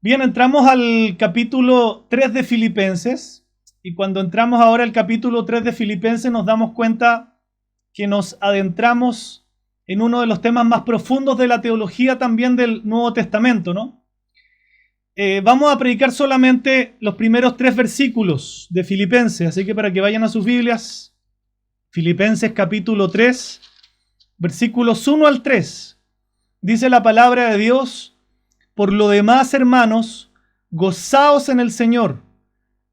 Bien, entramos al capítulo 3 de Filipenses, y cuando entramos ahora al capítulo 3 de Filipenses nos damos cuenta que nos adentramos en uno de los temas más profundos de la teología también del Nuevo Testamento, ¿no? Vamos a predicar solamente los primeros 3 versículos de Filipenses, así que para que vayan a sus Biblias, Filipenses capítulo 3, versículos 1 al 3, dice la palabra de Dios: por lo demás, hermanos, gozaos en el Señor.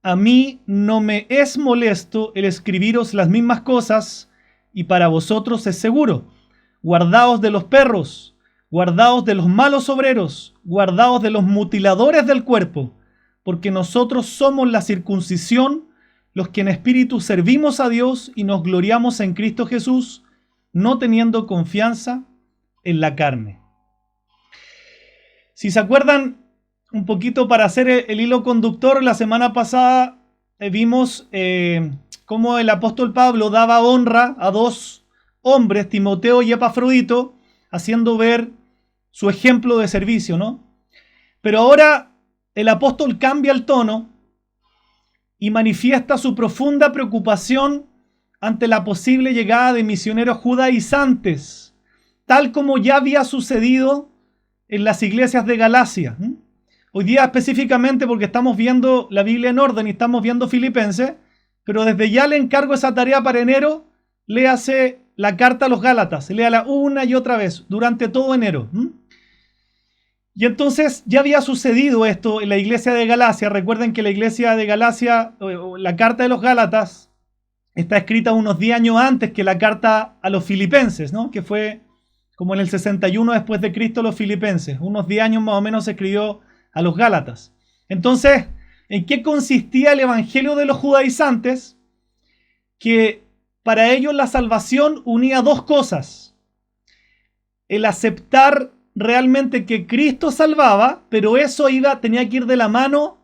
A mí no me es molesto el escribiros las mismas cosas, y para vosotros es seguro. Guardaos de los perros, guardaos de los malos obreros, guardaos de los mutiladores del cuerpo, porque nosotros somos la circuncisión, los que en espíritu servimos a Dios y nos gloriamos en Cristo Jesús, no teniendo confianza en la carne. Si se acuerdan un poquito, para hacer el hilo conductor, la semana pasada vimos cómo el apóstol Pablo daba honra a 2 hombres, Timoteo y Epafrodito, haciendo ver su ejemplo de servicio, ¿no? Pero ahora el apóstol cambia el tono y manifiesta su profunda preocupación ante la posible llegada de misioneros judaizantes, tal como ya había sucedido en las iglesias de Galacia. Hoy día específicamente, porque estamos viendo la Biblia en orden y estamos viendo Filipenses, pero desde ya le encargo esa tarea para enero: léase la carta a los Gálatas, léala una y otra vez durante todo enero. Y entonces ya había sucedido esto en la iglesia de Galacia. Recuerden que la iglesia de Galacia, la carta de los Gálatas, está escrita unos 10 años antes que la carta a los Filipenses, ¿no? Que fue como en el 61 después de Cristo, los Filipenses. Unos 10 años más o menos se escribió a los Gálatas. Entonces, ¿en qué consistía el evangelio de los judaizantes? Que para ellos la salvación unía 2 cosas: el aceptar realmente que Cristo salvaba, pero eso tenía que ir de la mano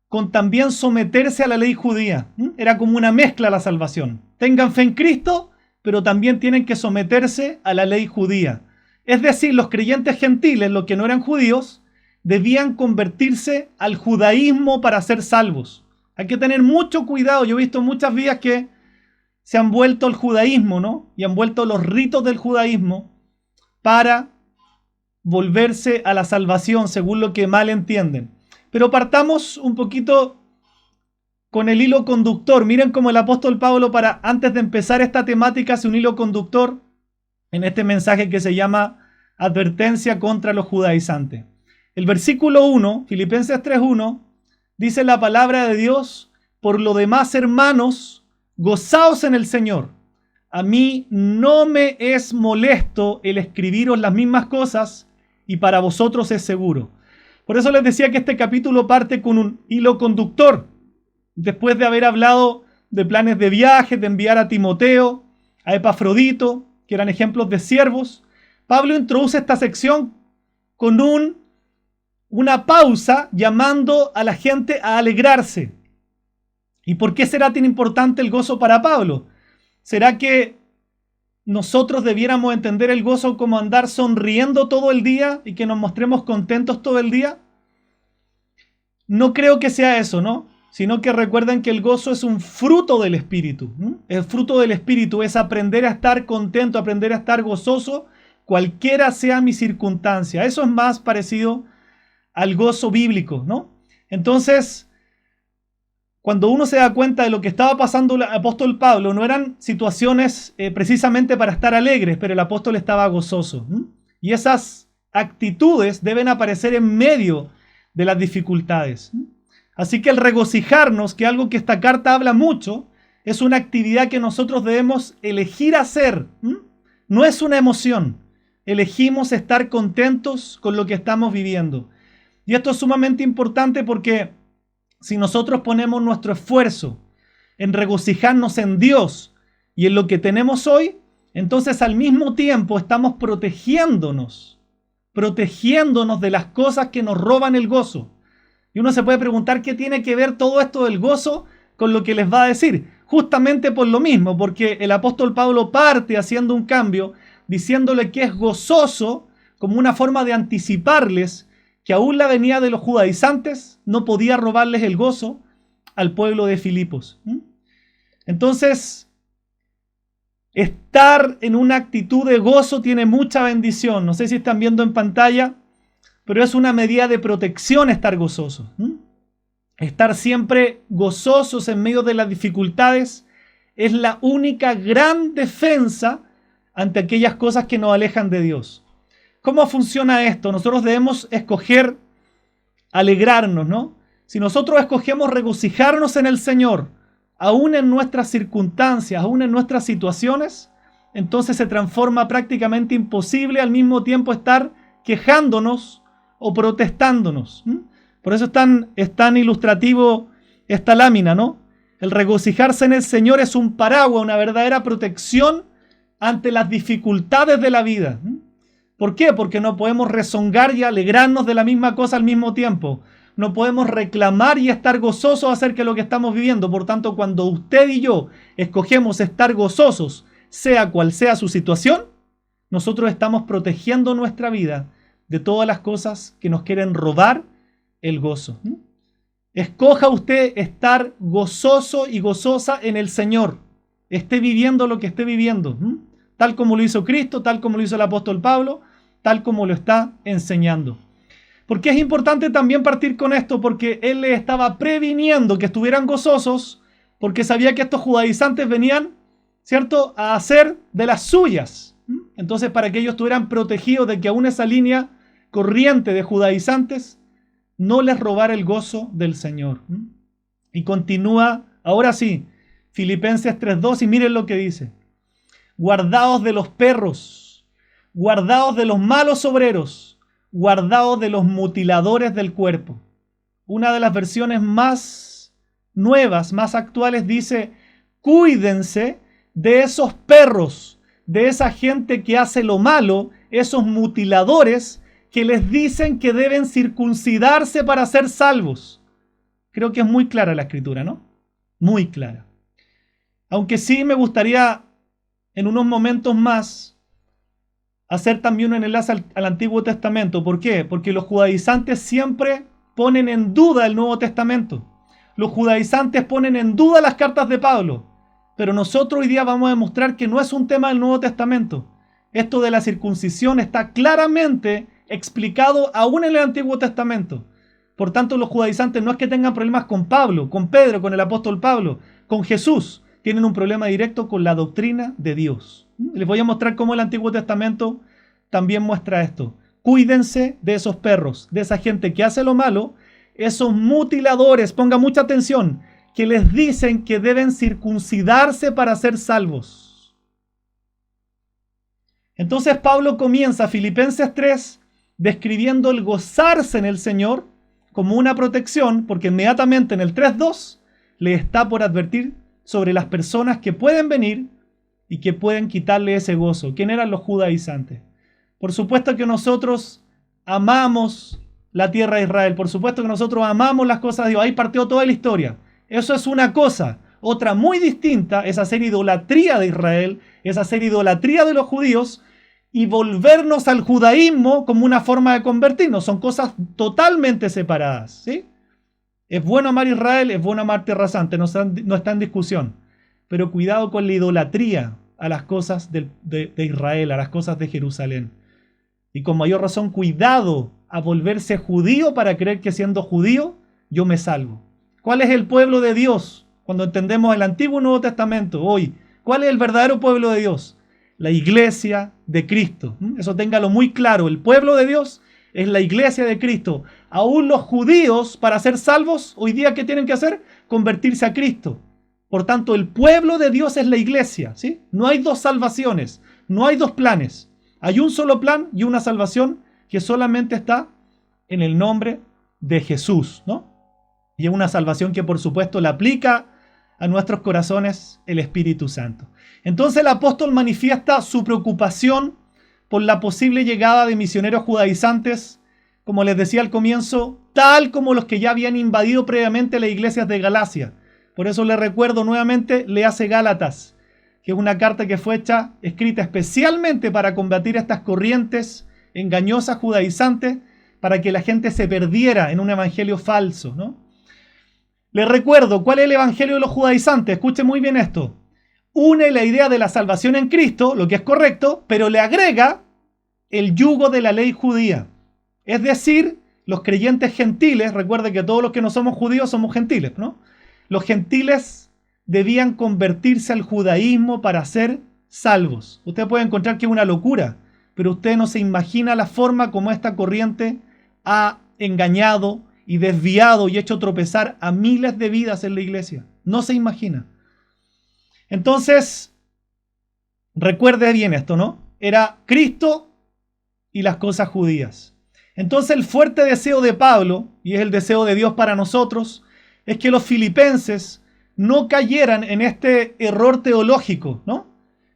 con también someterse a la ley judía. Era como una mezcla la salvación. Tengan fe en Cristo, pero también tienen que someterse a la ley judía. Es decir, los creyentes gentiles, los que no eran judíos, debían convertirse al judaísmo para ser salvos. Hay que tener mucho cuidado. Yo he visto muchas vidas que se han vuelto al judaísmo, ¿no? Y han vuelto los ritos del judaísmo para volverse a la salvación, según lo que mal entienden. Pero partamos un poquito con el hilo conductor. Miren cómo el apóstol Pablo, antes de empezar esta temática, hace un hilo conductor en este mensaje que se llama Advertencia contra los judaizantes. El versículo 1, Filipenses 3:1, dice la palabra de Dios: por lo demás, hermanos, gozaos en el Señor. A mí no me es molesto el escribiros las mismas cosas, y para vosotros es seguro. Por eso les decía que este capítulo parte con un hilo conductor. Después de haber hablado de planes de viaje, de enviar a Timoteo, a Epafrodito, que eran ejemplos de siervos, Pablo introduce esta sección con una pausa, llamando a la gente a alegrarse. ¿Y por qué será tan importante el gozo para Pablo? ¿Será que nosotros debiéramos entender el gozo como andar sonriendo todo el día y que nos mostremos contentos todo el día? No creo que sea eso, ¿no? Sino que recuerden que el gozo es un fruto del Espíritu. El fruto del Espíritu es aprender a estar contento, aprender a estar gozoso, cualquiera sea mi circunstancia. Eso es más parecido al gozo bíblico, ¿no? Entonces, cuando uno se da cuenta de lo que estaba pasando el apóstol Pablo, no eran situaciones precisamente para estar alegres, pero el apóstol estaba gozoso. Y esas actitudes deben aparecer en medio de las dificultades. Así que el regocijarnos, que es algo que esta carta habla mucho, es una actividad que nosotros debemos elegir hacer. No es una emoción. Elegimos estar contentos con lo que estamos viviendo. Y esto es sumamente importante porque si nosotros ponemos nuestro esfuerzo en regocijarnos en Dios y en lo que tenemos hoy, entonces al mismo tiempo estamos protegiéndonos de las cosas que nos roban el gozo. Y uno se puede preguntar qué tiene que ver todo esto del gozo con lo que les va a decir. Justamente por lo mismo, porque el apóstol Pablo parte haciendo un cambio, diciéndole que es gozoso como una forma de anticiparles que aún la venida de los judaizantes no podía robarles el gozo al pueblo de Filipos. Entonces, estar en una actitud de gozo tiene mucha bendición. No sé si están viendo en pantalla, pero es una medida de protección estar gozosos. Estar siempre gozosos en medio de las dificultades es la única gran defensa ante aquellas cosas que nos alejan de Dios. ¿Cómo funciona esto? Nosotros debemos escoger alegrarnos, ¿no? Si nosotros escogemos regocijarnos en el Señor, aún en nuestras circunstancias, aún en nuestras situaciones, entonces se transforma prácticamente imposible al mismo tiempo estar quejándonos o protestándonos. Por eso es tan ilustrativo esta lámina, ¿no? El regocijarse en el Señor es un paraguas, una verdadera protección ante las dificultades de la vida. ¿Por qué? Porque no podemos rezongar y alegrarnos de la misma cosa al mismo tiempo. No podemos reclamar y estar gozosos acerca de lo que estamos viviendo. Por tanto, cuando usted y yo escogemos estar gozosos, sea cual sea su situación, nosotros estamos protegiendo nuestra vida de todas las cosas que nos quieren robar el gozo. Escoja usted estar gozoso y gozosa en el Señor. Esté viviendo lo que esté viviendo. Tal como lo hizo Cristo, tal como lo hizo el apóstol Pablo, tal como lo está enseñando. Porque es importante también partir con esto, porque él les estaba previniendo que estuvieran gozosos, porque sabía que estos judaizantes venían, ¿cierto?, a hacer de las suyas. Entonces, para que ellos estuvieran protegidos de que aún esa línea corriente de judaizantes no les robara el gozo del Señor. Y continúa, ahora sí, Filipenses 3:2, y miren lo que dice. Guardaos de los perros, guardaos de los malos obreros, guardaos de los mutiladores del cuerpo. Una de las versiones más nuevas, más actuales, dice: cuídense de esos perros, de esa gente que hace lo malo, esos mutiladores que les dicen que deben circuncidarse para ser salvos. Creo que es muy clara la escritura, ¿no? Muy clara. Aunque sí me gustaría en unos momentos más hacer también un enlace al Antiguo Testamento. ¿Por qué? Porque los judaizantes siempre ponen en duda el Nuevo Testamento. Los judaizantes ponen en duda las cartas de Pablo. Pero nosotros hoy día vamos a demostrar que no es un tema del Nuevo Testamento. Esto de la circuncisión está claramente explicado aún en el Antiguo Testamento. Por tanto, los judaizantes no es que tengan problemas con Pablo, con Pedro, con el apóstol Pablo, con Jesús. Tienen un problema directo con la doctrina de Dios. Les voy a mostrar cómo el Antiguo Testamento también muestra esto. Cuídense de esos perros, de esa gente que hace lo malo, esos mutiladores, ponga mucha atención, que les dicen que deben circuncidarse para ser salvos. Entonces Pablo comienza Filipenses 3 describiendo el gozarse en el Señor como una protección, porque inmediatamente en el 3:2 le está por advertir sobre las personas que pueden venir y que pueden quitarle ese gozo. ¿Quién eran los judaizantes? Por supuesto que nosotros amamos la tierra de Israel. Por supuesto que nosotros amamos las cosas de Dios. Ahí partió toda la historia. Eso es una cosa. Otra muy distinta es hacer idolatría de Israel, es hacer idolatría de los judíos y volvernos al judaísmo como una forma de convertirnos. Son cosas totalmente separadas, ¿sí? Es bueno amar Israel, es bueno amar Tierra Santa, no está en discusión. Pero cuidado con la idolatría a las cosas de Israel, a las cosas de Jerusalén. Y con mayor razón, cuidado a volverse judío para creer que siendo judío yo me salvo. ¿Cuál es el pueblo de Dios? Cuando entendemos el Antiguo y Nuevo Testamento hoy, ¿cuál es el verdadero pueblo de Dios? La iglesia de Cristo. Eso téngalo muy claro. El pueblo de Dios es la iglesia de Cristo. Aún los judíos, para ser salvos, hoy día, ¿qué tienen que hacer? Convertirse a Cristo. Por tanto, el pueblo de Dios es la iglesia, ¿sí? No hay dos salvaciones, no hay dos planes. Hay un solo plan y una salvación que solamente está en el nombre de Jesús, ¿no? Y es una salvación que, por supuesto, le aplica a nuestros corazones el Espíritu Santo. Entonces el apóstol manifiesta su preocupación por la posible llegada de misioneros judaizantes, como les decía al comienzo, tal como los que ya habían invadido previamente las iglesias de Galacia. Por eso les recuerdo nuevamente, léase Gálatas, que es una carta que fue escrita especialmente para combatir estas corrientes engañosas judaizantes, para que la gente se perdiera en un evangelio falso, ¿no? Les recuerdo, ¿cuál es el evangelio de los judaizantes? Escuchen muy bien esto. Une la idea de la salvación en Cristo, lo que es correcto, pero le agrega el yugo de la ley judía. Es decir, los creyentes gentiles, recuerden que todos los que no somos judíos somos gentiles, ¿no? Los gentiles debían convertirse al judaísmo para ser salvos. Usted puede encontrar que es una locura, pero usted no se imagina la forma como esta corriente ha engañado y desviado y hecho tropezar a miles de vidas en la iglesia. No se imagina. Entonces, recuerde bien esto, ¿no? Era Cristo y las cosas judías. Entonces el fuerte deseo de Pablo, y es el deseo de Dios para nosotros, es que los filipenses no cayeran en este error teológico, ¿no?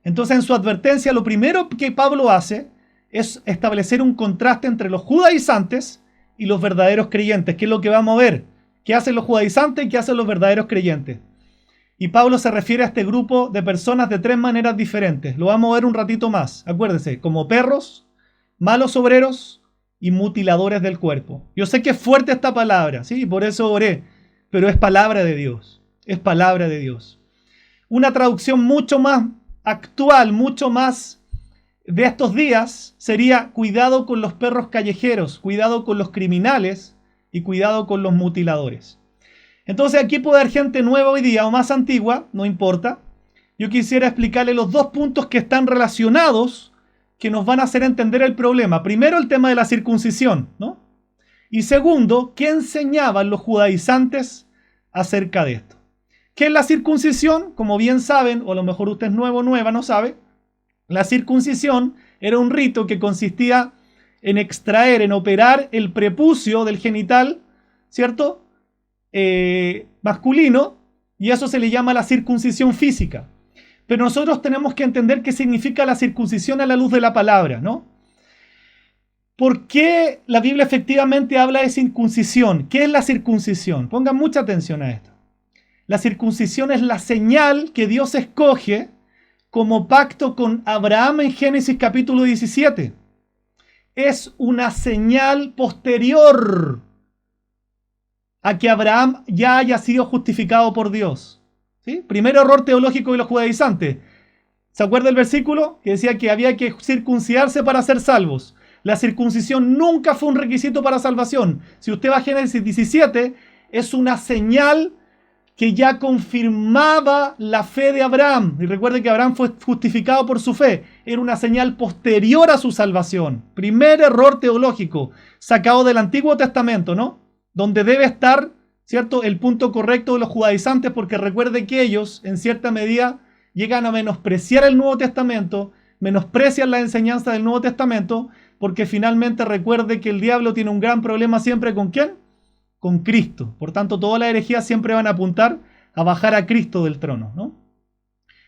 Entonces en su advertencia lo primero que Pablo hace es establecer un contraste entre los judaizantes y los verdaderos creyentes, que es lo que vamos a ver. ¿Qué hacen los judaizantes y qué hacen los verdaderos creyentes? Y Pablo se refiere a este grupo de personas de tres maneras diferentes. Lo vamos a ver un ratito más. Acuérdense, como perros, malos obreros y mutiladores del cuerpo. Yo sé que es fuerte esta palabra, ¿sí? Por eso oré, pero es palabra de Dios. Es palabra de Dios. Una traducción mucho más actual, mucho más de estos días, sería cuidado con los perros callejeros, cuidado con los criminales y cuidado con los mutiladores. Entonces aquí puede haber gente nueva hoy día o más antigua, no importa. Yo quisiera explicarle los dos puntos que están relacionados, que nos van a hacer entender el problema. Primero, el tema de la circuncisión, ¿no? Y segundo, ¿qué enseñaban los judaizantes acerca de esto? ¿Qué es la circuncisión? Como bien saben, o a lo mejor usted es nuevo o nueva, no sabe. La circuncisión era un rito que consistía en extraer, en operar el prepucio del genital, ¿cierto? Masculino, y eso se le llama la circuncisión física. Pero nosotros tenemos que entender qué significa la circuncisión a la luz de la palabra, ¿no? ¿Por qué la Biblia efectivamente habla de circuncisión? ¿Qué es la circuncisión? Pongan mucha atención a esto. La circuncisión es la señal que Dios escoge como pacto con Abraham en Génesis capítulo 17. Es una señal posterior a que Abraham ya haya sido justificado por Dios. ¿Sí? Primer error teológico de los judaizantes. ¿Se acuerda el versículo? Que decía que había que circuncidarse para ser salvos. La circuncisión nunca fue un requisito para salvación. Si usted va a Génesis 17, es una señal que ya confirmaba la fe de Abraham. Y recuerde que Abraham fue justificado por su fe. Era una señal posterior a su salvación. Primer error teológico, sacado del Antiguo Testamento, ¿no? Donde debe estar, ¿cierto?, el punto correcto de los judaizantes, porque recuerde que ellos, en cierta medida, llegan a menospreciar el Nuevo Testamento, menosprecian la enseñanza del Nuevo Testamento, porque finalmente recuerde que el diablo tiene un gran problema siempre ¿con quién? Con Cristo. Por tanto, todas las herejías siempre van a apuntar a bajar a Cristo del trono, ¿no?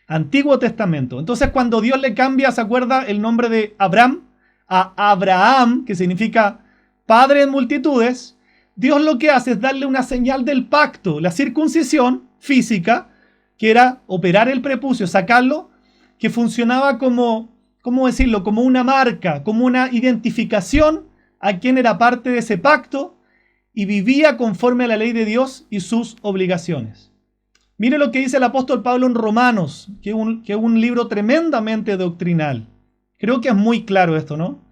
Antiguo Testamento. Entonces, cuando Dios le cambia, ¿se acuerda el nombre de Abraham a Abraham, que significa padre de multitudes? Dios lo que hace es darle una señal del pacto, la circuncisión física, que era operar el prepucio, sacarlo, que funcionaba como, ¿cómo decirlo?, como una marca, como una identificación a quien era parte de ese pacto y vivía conforme a la ley de Dios y sus obligaciones. Mire lo que dice el apóstol Pablo en Romanos, que es un libro tremendamente doctrinal. Creo que es muy claro esto, ¿no?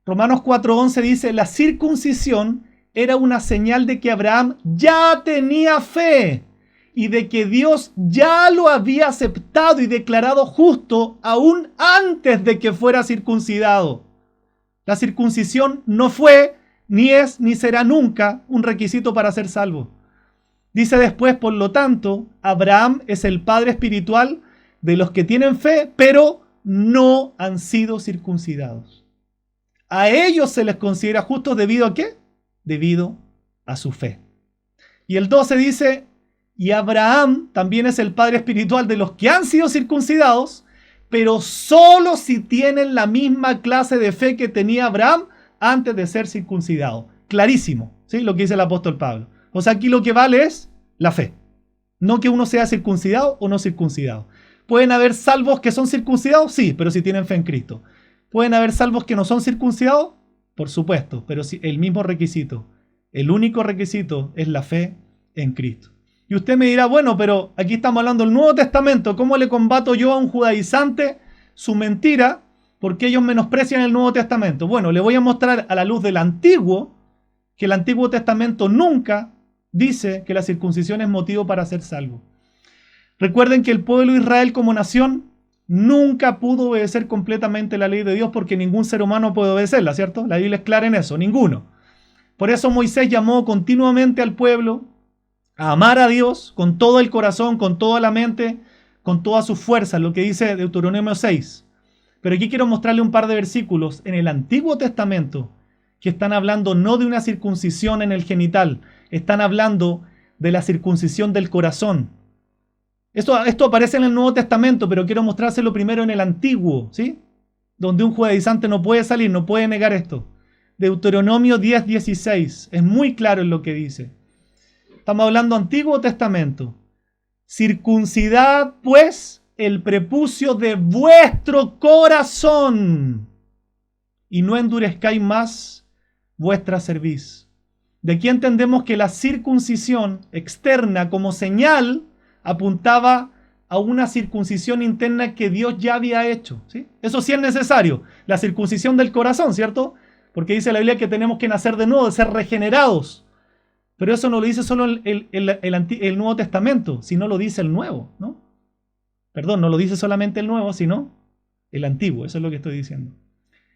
Romanos 4:11 dice, la circuncisión era una señal de que Abraham ya tenía fe y de que Dios ya lo había aceptado y declarado justo aún antes de que fuera circuncidado. La circuncisión no fue, ni es, ni será nunca un requisito para ser salvo. Dice después, por lo tanto, Abraham es el padre espiritual de los que tienen fe, pero no han sido circuncidados. A ellos se les considera justos debido a ¿qué? Debido a su fe. Y el 12 dice, y Abraham también es el padre espiritual de los que han sido circuncidados, pero solo si tienen la misma clase de fe que tenía Abraham antes de ser circuncidado. Clarísimo, ¿sí? Lo que dice el apóstol Pablo. O sea, aquí lo que vale es la fe. No que uno sea circuncidado o no circuncidado. ¿Pueden haber salvos que son circuncidados? Sí, pero si tienen fe en Cristo. ¿Pueden haber salvos que no son circuncidados? por supuesto, pero sí, el mismo requisito. El único requisito es la fe en Cristo. Y usted me dirá, bueno, pero aquí estamos hablando del Nuevo Testamento. ¿Cómo le combato yo a un judaizante su mentira? Porque ellos menosprecian el Nuevo Testamento. Bueno, le voy a mostrar a la luz del Antiguo que el Antiguo Testamento nunca dice que la circuncisión es motivo para ser salvo. Recuerden que el pueblo de Israel como nación nunca pudo obedecer completamente la ley de Dios porque ningún ser humano puede obedecerla, ¿cierto? La Biblia es clara en eso, ninguno. Por eso Moisés llamó continuamente al pueblo a amar a Dios con todo el corazón, con toda la mente, con toda su fuerza, lo que dice Deuteronomio 6. Pero aquí quiero mostrarle un par de versículos en el Antiguo Testamento que están hablando no de una circuncisión en el genital, están hablando de la circuncisión del corazón. Esto aparece en el Nuevo Testamento, pero quiero mostrárselo primero en el Antiguo, ¿sí? Donde un judaizante no puede salir, no puede negar esto. Deuteronomio 10:16, es muy claro en lo que dice. Estamos hablando Antiguo Testamento. Circuncidad, pues, el prepucio de vuestro corazón y no endurezcáis más vuestra cerviz. De aquí entendemos que la circuncisión externa como señal apuntaba a una circuncisión interna que Dios ya había hecho, ¿sí? Eso sí es necesario, la circuncisión del corazón, ¿cierto? Porque dice la Biblia que tenemos que nacer de nuevo, de ser regenerados. Pero eso no lo dice solo el Nuevo Testamento, sino lo dice el Nuevo, ¿no? Perdón, no lo dice solamente el Nuevo, sino el Antiguo, eso es lo que estoy diciendo.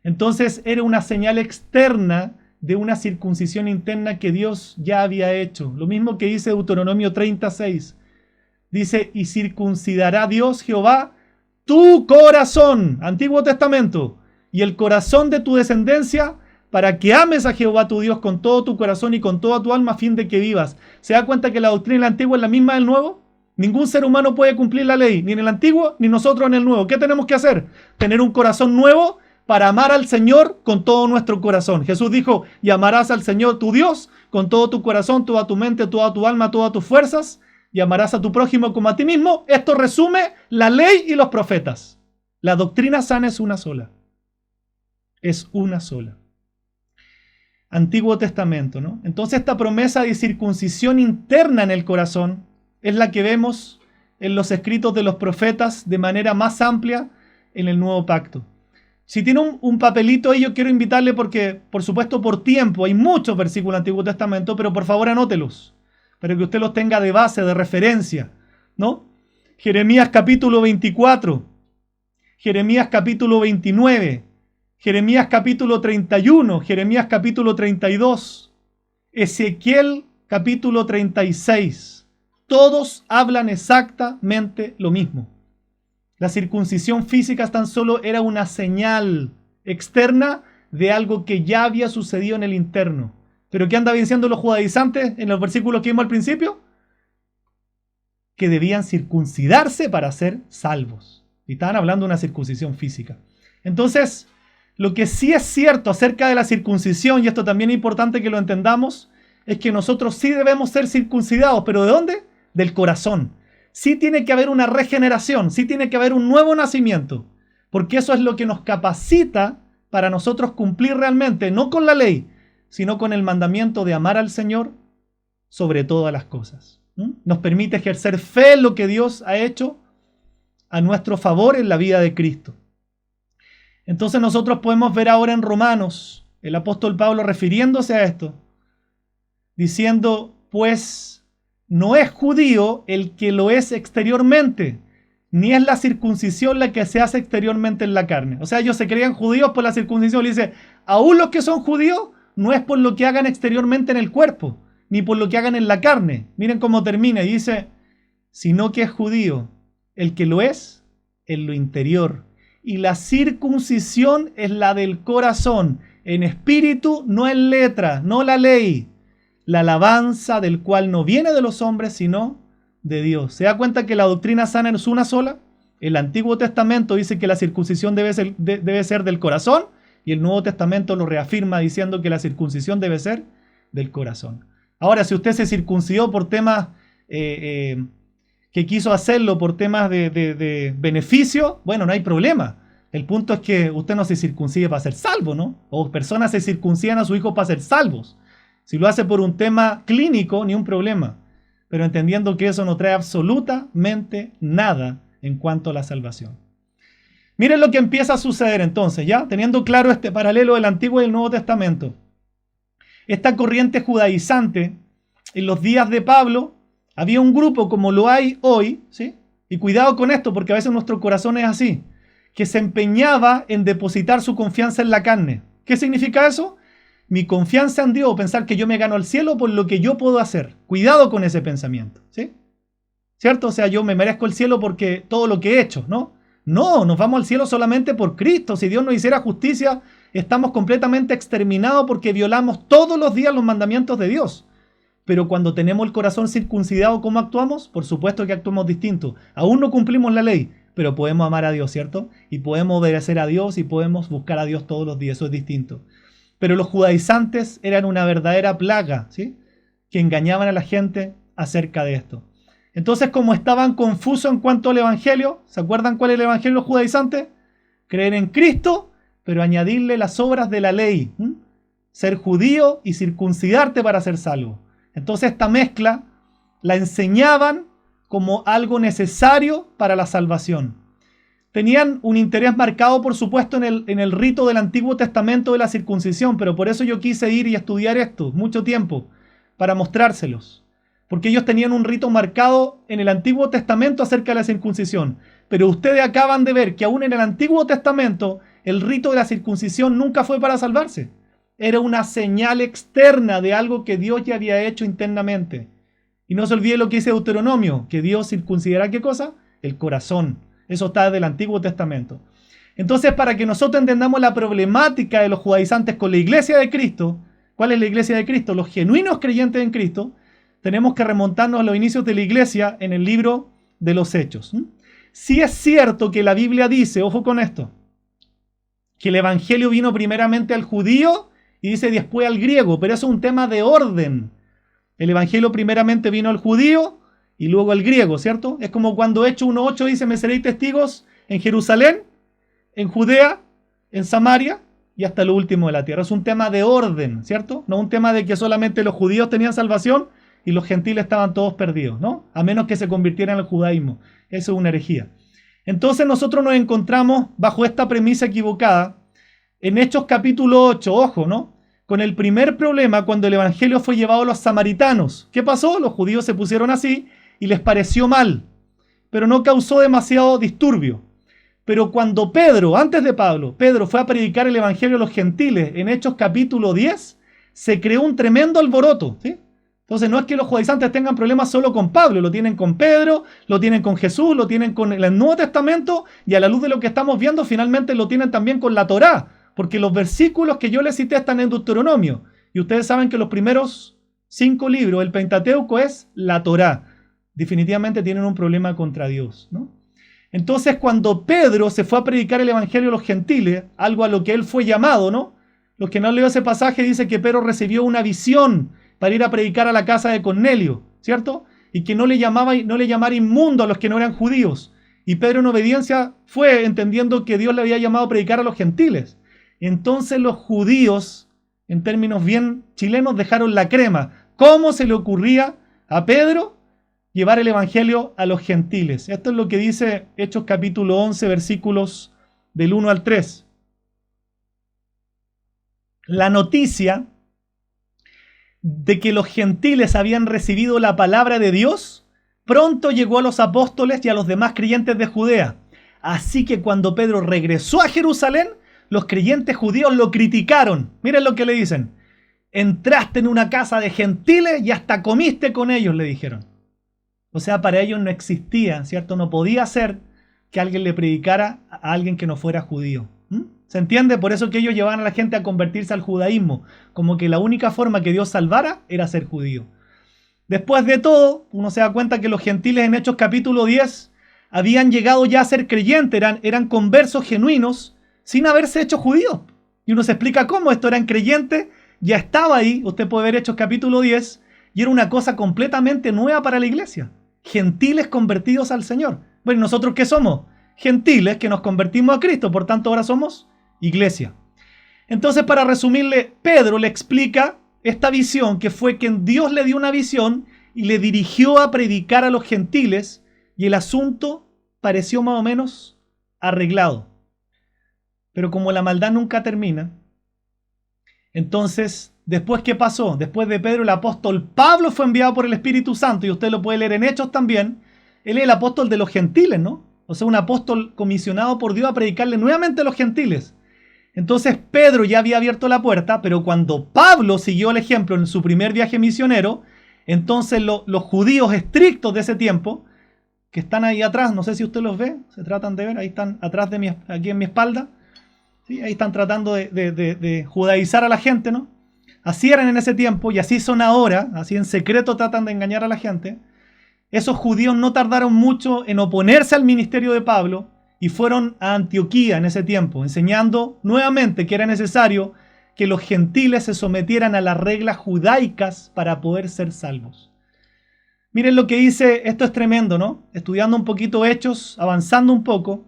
Entonces era una señal externa de una circuncisión interna que Dios ya había hecho. Lo mismo que dice Deuteronomio 36. Dice, y circuncidará Dios Jehová tu corazón, Antiguo Testamento, y el corazón de tu descendencia, para que ames a Jehová tu Dios con todo tu corazón y con toda tu alma a fin de que vivas. ¿Se da cuenta que la doctrina del Antiguo es la misma del Nuevo? Ningún ser humano puede cumplir la ley, ni en el Antiguo, ni nosotros en el Nuevo. ¿Qué tenemos que hacer? Tener un corazón nuevo para amar al Señor con todo nuestro corazón. Jesús dijo, y amarás al Señor tu Dios con todo tu corazón, toda tu mente, toda tu alma, todas tus fuerzas, y amarás a tu prójimo como a ti mismo. Esto resume la ley y los profetas. La doctrina sana es una sola. Es una sola. Antiguo Testamento, ¿no? Entonces esta promesa de circuncisión interna en el corazón es la que vemos en los escritos de los profetas de manera más amplia en el Nuevo Pacto. Si tiene un papelito ahí, yo quiero invitarle porque, por supuesto, por tiempo, hay muchos versículos del Antiguo Testamento, pero por favor anótelos, para que usted los tenga de base, de referencia, ¿no? Jeremías capítulo 24, Jeremías capítulo 29, Jeremías capítulo 31, Jeremías capítulo 32, Ezequiel capítulo 36. Todos hablan exactamente lo mismo. La circuncisión física tan solo era una señal externa de algo que ya había sucedido en el interno. ¿Pero qué andaban diciendo los judaizantes en los versículos que vimos al principio? Que debían circuncidarse para ser salvos. Y estaban hablando de una circuncisión física. Entonces, lo que sí es cierto acerca de la circuncisión, y esto también es importante que lo entendamos, es que nosotros sí debemos ser circuncidados. ¿Pero de dónde? Del corazón. Sí tiene que haber una regeneración, sí tiene que haber un nuevo nacimiento, porque eso es lo que nos capacita para nosotros cumplir realmente, no con la ley, sino con el mandamiento de amar al Señor sobre todas las cosas. Nos permite ejercer fe en lo que Dios ha hecho a nuestro favor en la vida de Cristo. Entonces nosotros podemos ver ahora en Romanos, el apóstol Pablo refiriéndose a esto, diciendo, pues no es judío el que lo es exteriormente, ni es la circuncisión la que se hace exteriormente en la carne. O sea, ellos se creían judíos por la circuncisión. Le dice, aún los que son judíos no es por lo que hagan exteriormente en el cuerpo, ni por lo que hagan en la carne. Miren cómo termina y dice, sino que es judío el que lo es en lo interior. Y la circuncisión es la del corazón, en espíritu, no en letra, no la ley. La alabanza del cual no viene de los hombres, sino de Dios. ¿Se da cuenta que la doctrina sana es una sola? El Antiguo Testamento dice que la circuncisión debe ser del corazón, y el Nuevo Testamento lo reafirma diciendo que la circuncisión debe ser del corazón. Ahora, si usted se circuncidó por temas que quiso hacerlo por temas de beneficio, bueno, no hay problema. El punto es que usted no se circuncide para ser salvo, ¿no? O personas se circuncidan a sus hijos para ser salvos. Si lo hace por un tema clínico, ni un problema. Pero entendiendo que eso no trae absolutamente nada en cuanto a la salvación. Miren lo que empieza a suceder entonces, ¿ya? Teniendo claro este paralelo del Antiguo y el Nuevo Testamento. Esta corriente judaizante, en los días de Pablo, había un grupo como lo hay hoy, ¿sí? Y cuidado con esto, porque a veces nuestro corazón es así, que se empeñaba en depositar su confianza en la carne. ¿Qué significa eso? Mi confianza en Dios, pensar que yo me gano al cielo por lo que yo puedo hacer. Cuidado con ese pensamiento, ¿sí? ¿Cierto? O sea, yo me merezco el cielo porque todo lo que he hecho, ¿no? No, nos vamos al cielo solamente por Cristo. Si Dios nos hiciera justicia, estamos completamente exterminados porque violamos todos los días los mandamientos de Dios. Pero cuando tenemos el corazón circuncidado, ¿cómo actuamos? Por supuesto que actuamos distinto. Aún no cumplimos la ley, pero podemos amar a Dios, ¿cierto? Y podemos obedecer a Dios y podemos buscar a Dios todos los días. Eso es distinto. Pero los judaizantes eran una verdadera plaga, ¿sí? Que engañaban a la gente acerca de esto. Entonces, como estaban confusos en cuanto al evangelio, ¿se acuerdan cuál es el evangelio de los judaizantes? Creer en Cristo, pero añadirle las obras de la ley. Ser judío y circuncidarte para ser salvo. Entonces, esta mezcla la enseñaban como algo necesario para la salvación. Tenían un interés marcado, por supuesto, en el rito del Antiguo Testamento de la circuncisión, pero por eso yo quise ir y estudiar esto mucho tiempo, para mostrárselos. Porque ellos tenían un rito marcado en el Antiguo Testamento acerca de la circuncisión. Pero ustedes acaban de ver que aún en el Antiguo Testamento el rito de la circuncisión nunca fue para salvarse. Era una señal externa de algo que Dios ya había hecho internamente. Y no se olvide lo que dice Deuteronomio, que Dios circuncidará ¿qué cosa? El corazón. Eso está desde el Antiguo Testamento. Entonces, para que nosotros entendamos la problemática de los judaizantes con la iglesia de Cristo, ¿cuál es la iglesia de Cristo? Los genuinos creyentes en Cristo, tenemos que remontarnos a los inicios de la iglesia en el libro de los Hechos. Sí es cierto que la Biblia dice, ojo con esto, que el evangelio vino primeramente al judío y dice después al griego, pero eso es un tema de orden. El evangelio primeramente vino al judío y luego al griego, ¿cierto? Es como cuando Hechos 1:8 dice, me seréis testigos en Jerusalén, en Judea, en Samaria y hasta lo último de la tierra. Es un tema de orden, ¿cierto? No un tema de que solamente los judíos tenían salvación y los gentiles estaban todos perdidos, ¿no? A menos que se convirtieran al judaísmo. Eso es una herejía. Entonces nosotros nos encontramos bajo esta premisa equivocada en Hechos capítulo 8, ojo, ¿no? Con el primer problema cuando el evangelio fue llevado a los samaritanos. ¿Qué pasó? Los judíos se pusieron así y les pareció mal, pero no causó demasiado disturbio. Pero cuando Pedro, antes de Pablo, Pedro fue a predicar el evangelio a los gentiles en Hechos capítulo 10, se creó un tremendo alboroto, ¿sí? Entonces no es que los judaizantes tengan problemas solo con Pablo, lo tienen con Pedro, lo tienen con Jesús, lo tienen con el Nuevo Testamento y a la luz de lo que estamos viendo finalmente lo tienen también con la Torá, porque los versículos que yo les cité están en Deuteronomio y ustedes saben que los primeros 5 libros del Pentateuco es la Torá. Definitivamente tienen un problema contra Dios, ¿no? Entonces cuando Pedro se fue a predicar el evangelio a los gentiles, algo a lo que él fue llamado, ¿no? Los que no han leído ese pasaje dice que Pedro recibió una visión para ir a predicar a la casa de Cornelio, ¿cierto? Y que no le llamara inmundo a los que no eran judíos. Y Pedro en obediencia fue entendiendo que Dios le había llamado a predicar a los gentiles. Entonces los judíos, en términos bien chilenos, dejaron la crema. ¿Cómo se le ocurría a Pedro llevar el evangelio a los gentiles? Esto es lo que dice Hechos capítulo 11, versículos del 1 al 3. La noticia de que los gentiles habían recibido la palabra de Dios pronto llegó a los apóstoles y a los demás creyentes de Judea. Así que cuando Pedro regresó a Jerusalén, los creyentes judíos lo criticaron. Miren lo que le dicen. Entraste en una casa de gentiles y hasta comiste con ellos, le dijeron. O sea, para ellos no existía, ¿cierto? No podía ser que alguien le predicara a alguien que no fuera judío. ¿Se entiende? Por eso que ellos llevaban a la gente a convertirse al judaísmo, como que la única forma que Dios salvara era ser judío. Después de todo, uno se da cuenta que los gentiles en Hechos capítulo 10 habían llegado ya a ser creyentes, eran conversos genuinos sin haberse hecho judíos. Y uno se explica cómo, esto eran creyentes, ya estaba ahí, usted puede ver Hechos capítulo 10, y era una cosa completamente nueva para la iglesia. Gentiles convertidos al Señor. Bueno, ¿nosotros qué somos? gentiles que nos convertimos a Cristo, por tanto ahora somos iglesia. Entonces, para resumirle, Pedro le explica esta visión, que fue que Dios le dio una visión y le dirigió a predicar a los gentiles, y el asunto pareció más o menos arreglado. Pero como la maldad nunca termina, entonces, después, ¿qué pasó? Después de Pedro, el apóstol Pablo fue enviado por el Espíritu Santo, y usted lo puede leer en Hechos también. Él es el apóstol de los gentiles, ¿no? O sea, un apóstol comisionado por Dios a predicarle nuevamente a los gentiles. Entonces Pedro ya había abierto la puerta, pero cuando Pablo siguió el ejemplo en su primer viaje misionero, entonces los judíos estrictos de ese tiempo, que están ahí atrás, no sé si usted los ve, se tratan de ver, ahí están atrás de mí, aquí en mi espalda, ¿sí? Ahí están tratando de judaizar a la gente, ¿no? Así eran en ese tiempo y así son ahora, así en secreto tratan de engañar a la gente. Esos judíos no tardaron mucho en oponerse al ministerio de Pablo y fueron a Antioquía en ese tiempo, enseñando nuevamente que era necesario que los gentiles se sometieran a las reglas judaicas para poder ser salvos. Miren lo que dice, esto es tremendo, ¿no? Estudiando un poquito Hechos, avanzando un poco.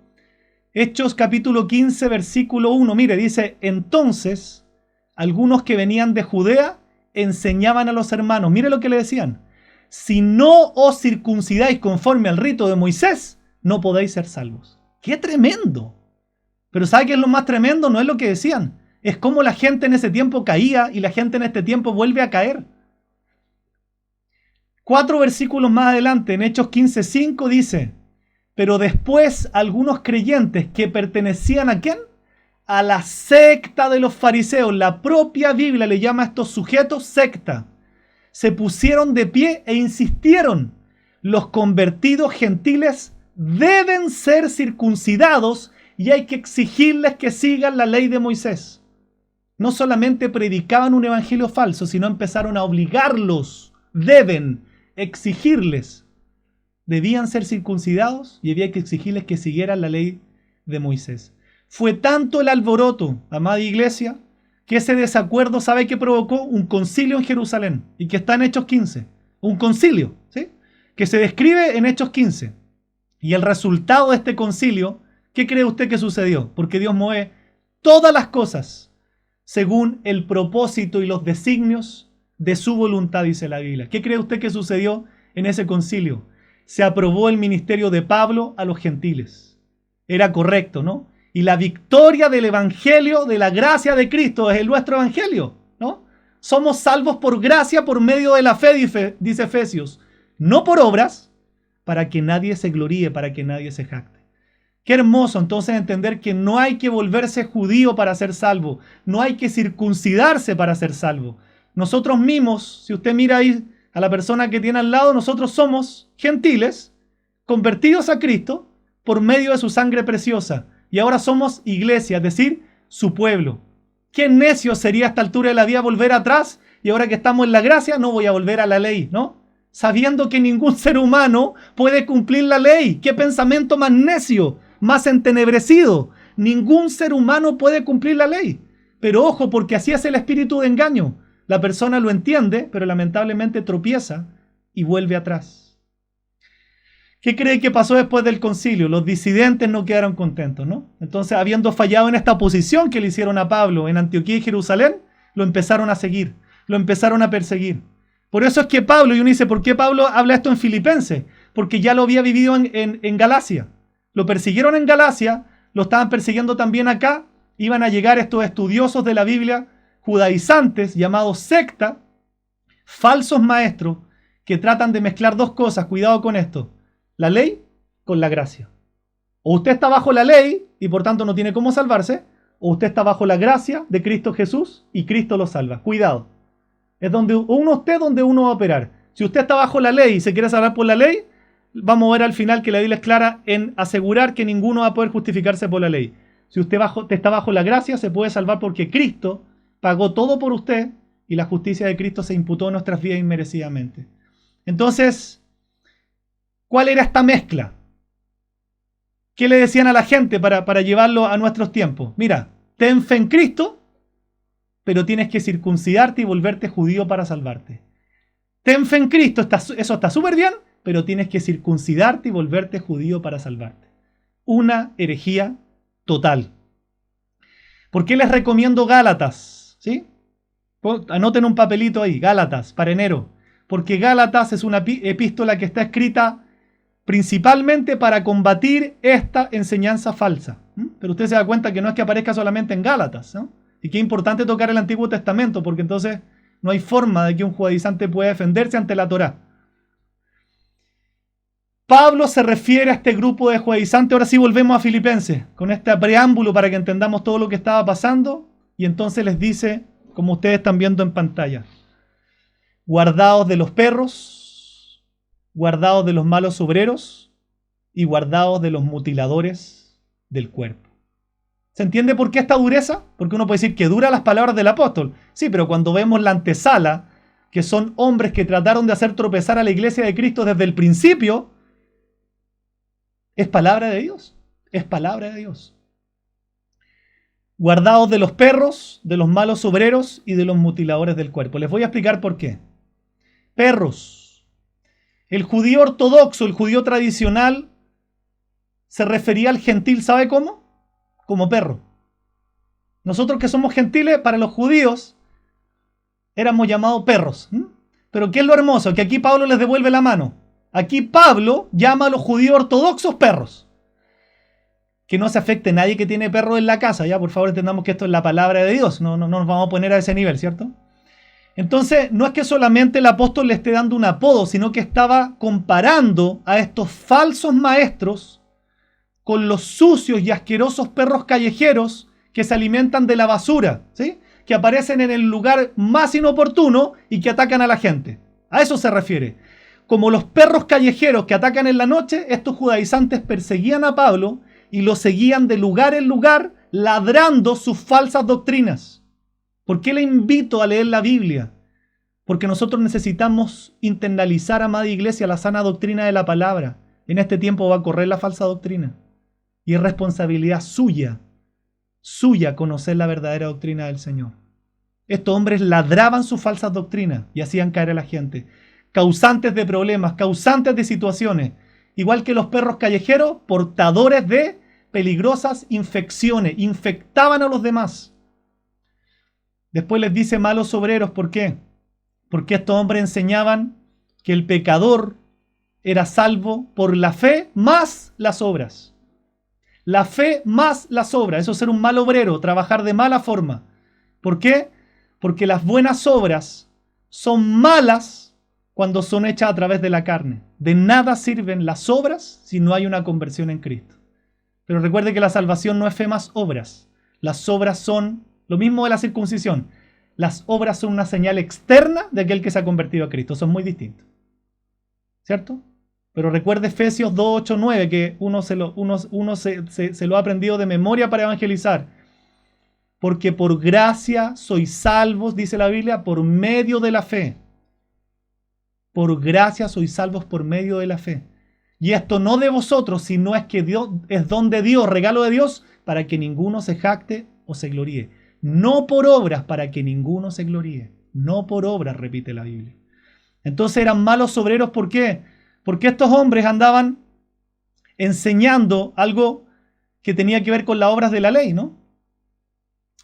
Hechos capítulo 15, versículo 1, mire, dice, entonces algunos que venían de Judea enseñaban a los hermanos, mire lo que le decían, si no os circuncidáis conforme al rito de Moisés, no podéis ser salvos. ¡Qué tremendo! Pero ¿sabe qué es lo más tremendo? No es lo que decían. Es cómo la gente en ese tiempo caía y la gente en este tiempo vuelve a caer. 4 versículos más adelante, en Hechos 15:5 dice, pero después algunos creyentes que pertenecían ¿a quién? A la secta de los fariseos. La propia Biblia le llama a estos sujetos secta. Se pusieron de pie e insistieron, los convertidos gentiles deben ser circuncidados y hay que exigirles que sigan la ley de Moisés. No solamente predicaban un evangelio falso, sino empezaron a obligarlos, deben exigirles. Debían ser circuncidados y había que exigirles que siguieran la ley de Moisés. Fue tanto el alboroto, amada iglesia, que ese desacuerdo, ¿sabe qué provocó? Un concilio en Jerusalén, y que está en Hechos 15. Un concilio, ¿sí? Que se describe en Hechos 15. Y el resultado de este concilio, ¿qué cree usted que sucedió? Porque Dios mueve todas las cosas según el propósito y los designios de su voluntad, dice la Biblia. ¿Qué cree usted que sucedió en ese concilio? Se aprobó el ministerio de Pablo a los gentiles. Era correcto, ¿no? Y la victoria del evangelio, de la gracia de Cristo, es el nuestro evangelio, ¿no? Somos salvos por gracia por medio de la fe, dice Efesios, no por obras, para que nadie se gloríe, para que nadie se jacte. Qué hermoso entonces entender que no hay que volverse judío para ser salvo, no hay que circuncidarse para ser salvo. Nosotros mismos, si usted mira ahí a la persona que tiene al lado, nosotros somos gentiles, convertidos a Cristo por medio de su sangre preciosa. Y ahora somos iglesia, es decir, su pueblo. Qué necio sería a esta altura de la vida volver atrás y ahora que estamos en la gracia no voy a volver a la ley, ¿no? Sabiendo que ningún ser humano puede cumplir la ley. Qué pensamiento más necio, más entenebrecido. Ningún ser humano puede cumplir la ley. Pero ojo, porque así es el espíritu de engaño. La persona lo entiende, pero lamentablemente tropieza y vuelve atrás. ¿Qué cree que pasó después del concilio? Los disidentes no quedaron contentos, ¿no? Entonces, habiendo fallado en esta oposición que le hicieron a Pablo en Antioquía y Jerusalén, lo empezaron a seguir, lo empezaron a perseguir. Por eso es que Pablo, y uno dice, ¿por qué Pablo habla esto en Filipenses? Porque ya lo había vivido en Galacia. Lo persiguieron en Galacia, lo estaban persiguiendo también acá, iban a llegar estos estudiosos de la Biblia, judaizantes, llamados secta, falsos maestros, que tratan de mezclar dos cosas, cuidado con esto. La ley con la gracia. O usted está bajo la ley y por tanto no tiene cómo salvarse, o usted está bajo la gracia de Cristo Jesús y Cristo lo salva. Cuidado. Es donde uno va a operar. Si usted está bajo la ley y se quiere salvar por la ley, vamos a ver al final que la Biblia es clara en asegurar que ninguno va a poder justificarse por la ley. Si usted está bajo la gracia, se puede salvar porque Cristo pagó todo por usted y la justicia de Cristo se imputó en nuestras vidas inmerecidamente. Entonces, ¿cuál era esta mezcla? ¿Qué le decían a la gente para llevarlo a nuestros tiempos? Mira, ten fe en Cristo, pero tienes que circuncidarte y volverte judío para salvarte. Ten fe en Cristo, eso está súper bien, pero tienes que circuncidarte y volverte judío para salvarte. una herejía total. ¿Por qué les recomiendo Gálatas? ¿Sí? Anoten un papelito ahí, Gálatas, para enero. Porque Gálatas es una epístola que está escrita principalmente para combatir esta enseñanza falsa. Pero usted se da cuenta que no es que aparezca solamente en Gálatas, ¿no? Y que es importante tocar el Antiguo Testamento, porque entonces no hay forma de que un judaizante pueda defenderse ante la Torá. Pablo se refiere a este grupo de judaizantes. Ahora sí volvemos a Filipenses, con este preámbulo para que entendamos todo lo que estaba pasando. Y entonces les dice, como ustedes están viendo en pantalla: guardaos de los perros, guardaos de los malos obreros y guardaos de los mutiladores del cuerpo. ¿Se entiende por qué esta dureza? Porque uno puede decir que dura las palabras del apóstol. Sí, pero cuando vemos la antesala, que son hombres que trataron de hacer tropezar a la iglesia de Cristo desde el principio, es palabra de Dios. Es palabra de Dios. Guardaos de los perros, de los malos obreros y de los mutiladores del cuerpo. Les voy a explicar por qué. Perros. El judío ortodoxo, el judío tradicional, se refería al gentil, ¿sabe cómo? Como perro. Nosotros que somos gentiles, para los judíos, éramos llamados perros. Pero ¿qué es lo hermoso? Que aquí Pablo les devuelve la mano. Aquí Pablo llama a los judíos ortodoxos perros. Que no se afecte a nadie que tiene perro en la casa, ya, por favor, entendamos que esto es la palabra de Dios. No nos vamos a poner a ese nivel, ¿cierto? Entonces, no es que solamente el apóstol le esté dando un apodo, sino que estaba comparando a estos falsos maestros con los sucios y asquerosos perros callejeros que se alimentan de la basura, ¿sí? Que aparecen en el lugar más inoportuno y que atacan a la gente. A eso se refiere. Como los perros callejeros que atacan en la noche, estos judaizantes perseguían a Pablo y lo seguían de lugar en lugar, ladrando sus falsas doctrinas. ¿Por qué le invito a leer la Biblia? Porque nosotros necesitamos internalizar, amada iglesia, la sana doctrina de la palabra. En este tiempo va a correr la falsa doctrina. Y es responsabilidad suya conocer la verdadera doctrina del Señor. Estos hombres ladraban sus falsas doctrinas y hacían caer a la gente. Causantes de problemas, causantes de situaciones. Igual que los perros callejeros, portadores de peligrosas infecciones. Infectaban a los demás. Después les dice malos obreros. ¿Por qué? Porque estos hombres enseñaban que el pecador era salvo por la fe más las obras. La fe más las obras. Eso es ser un mal obrero, trabajar de mala forma. ¿Por qué? Porque las buenas obras son malas cuando son hechas a través de la carne. De nada sirven las obras si no hay una conversión en Cristo. Pero recuerde que la salvación no es fe más obras. Las obras son lo mismo de la circuncisión. Las obras son una señal externa de aquel que se ha convertido a Cristo. Son muy distintos. ¿Cierto? Pero recuerde Efesios 2, 8, 9, que uno se lo ha aprendido de memoria para evangelizar. Porque por gracia sois salvos, dice la Biblia, por medio de la fe. Por gracia sois salvos por medio de la fe. Y esto no de vosotros, sino es que Dios es don de Dios, regalo de Dios, para que ninguno se jacte o se gloríe. No por obras, para que ninguno se gloríe. No por obras, repite la Biblia. Entonces eran malos obreros, ¿por qué? Porque estos hombres andaban enseñando algo que tenía que ver con las obras de la ley, ¿no?